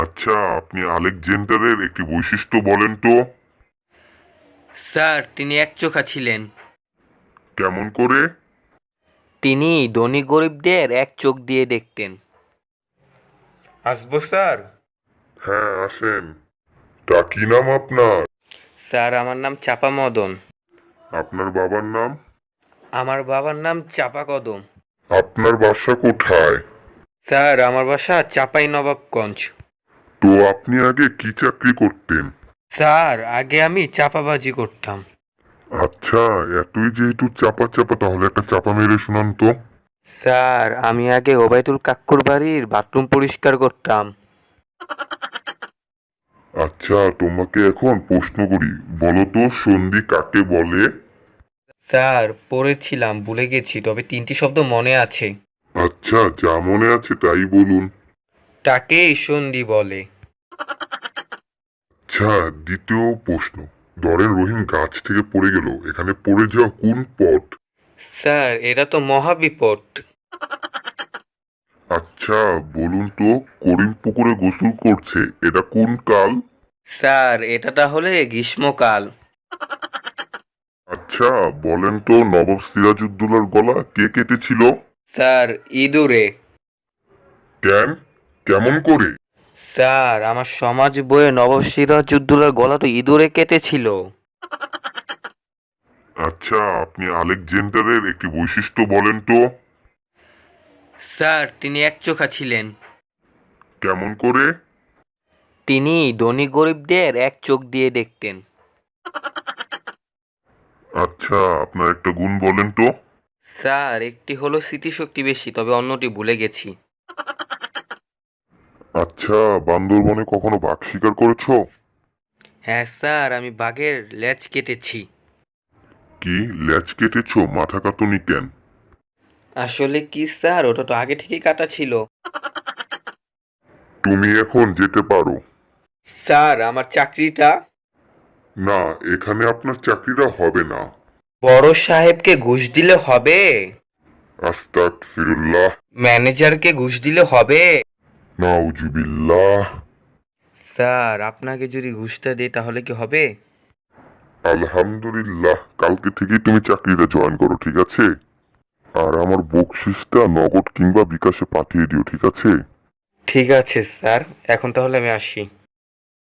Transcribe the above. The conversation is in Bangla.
আচ্ছা, আপনি আলেকজান্ডারের একটি বৈশিষ্ট্য বলেন তো। স্যার, তিনি একচোখা ছিলেন। কেমন করে? তিনি ধনী গরিবদের এক চোখ দিয়ে দেখতেন। আসবো স্যার? হ্যাঁ, আসেন। তা কি নাম আপনার? স্যার, আমার নাম চাপা মদন। আপনার বাবার নাম? আমার বাবার নাম চাপা কদম। আপনার বাসা কোথায়? স্যার, আমার বাসা চাপাই নবাবগঞ্জ। তো আপনি আগে কি চাকরি করতেন? স্যার, আগে আমি চাপাবাজি করতাম। আচ্ছা, এতই যেহেতু চাপা চাপা, তাহলে একটা চাপা মেরে শোনান তো। স্যার, আমি আগে ওবায়দুল কাক্কুর বাড়ির বাথরুম পরিষ্কার করতাম। আচ্ছা, তোমাকে এখন প্রশ্ন করি, বলো তো সন্ধি কাকে বলে? স্যার, পড়েছিলাম, ভুলে গেছি, তবে তিনটি শব্দ মনে আছে। আচ্ছা, যা মনে আছে তাই বলুন। তাকেই সন্ধি বলে। আচ্ছা, দ্বিতীয় প্রশ্ন। ধরেন রহিম গাছ থেকে পড়ে গেল, এখানে পড়ে যাওয়া কোন পথ? স্যার, এটা তো মহাবিপদ। আচ্ছা, বলুন তো, করিম পুকুরে গোসল করছে, এটা কোন কাল? স্যার, এটা তাহলে গ্রীষ্মকাল। আচ্ছা, বলেন তো, নবাব সিরাজউদ্দৌলার গলা কে কেটেছিল? স্যার, ইঁদুরে। কেন? কেমন করে? স্যার, আমার সমাজ বইয়ে নবাব সিরাজউদ্দৌলার গলা তো ইঁদুরে কেটেছিল। আচ্ছা, আপনি আলেকজান্ডারের একটি বৈশিষ্ট্য বলেন তো। স্যার, তিনি একচোখা ছিলেন। কেমন করে? তিনি ধনী গরিবদের এক চোখ দিয়ে দেখতেন। আচ্ছা, আপনার একটা গুণ বলেন তো। স্যার, একটি হলো স্মৃতিশক্তি বেশি, তবে অন্যটি ভুলে গেছি। আচ্ছা, বান্দরবনে কখনো বাঘ শিকার করেছো? হ্যাঁ স্যার, আমি বাঘের লেজ কেটেছি। কি, লেজ কেটেছো? মাথা কাতুনি কেন? আসলে কি স্যার, ওটা তো আগে থেকেই কাটা ছিল। তুমি এখন যেতে পারো। স্যার, আমার চাকরিটা? না, এখানে আপনার চাকরিটা হবে না। বড় সাহেবকে ঘুষ দিলে হবে? আস্তাগফিরুল্লাহ। ম্যানেজারকে ঘুষ দিলে হবে? নাউজুবিল্লাহ। স্যার, আপনাকে যদি ঘুষটা দিই তাহলে কি হবে? আলহামদুলিল্লাহ, কালকে থেকেই তুমি চাকরিটা জয়েন করো, ঠিক আছে? আর আমার বকশিসটা নগদ কিংবা বিকাশে পাঠিয়ে দিও, ঠিক আছে? ঠিক আছে স্যার, এখন তাহলে আমি আসি।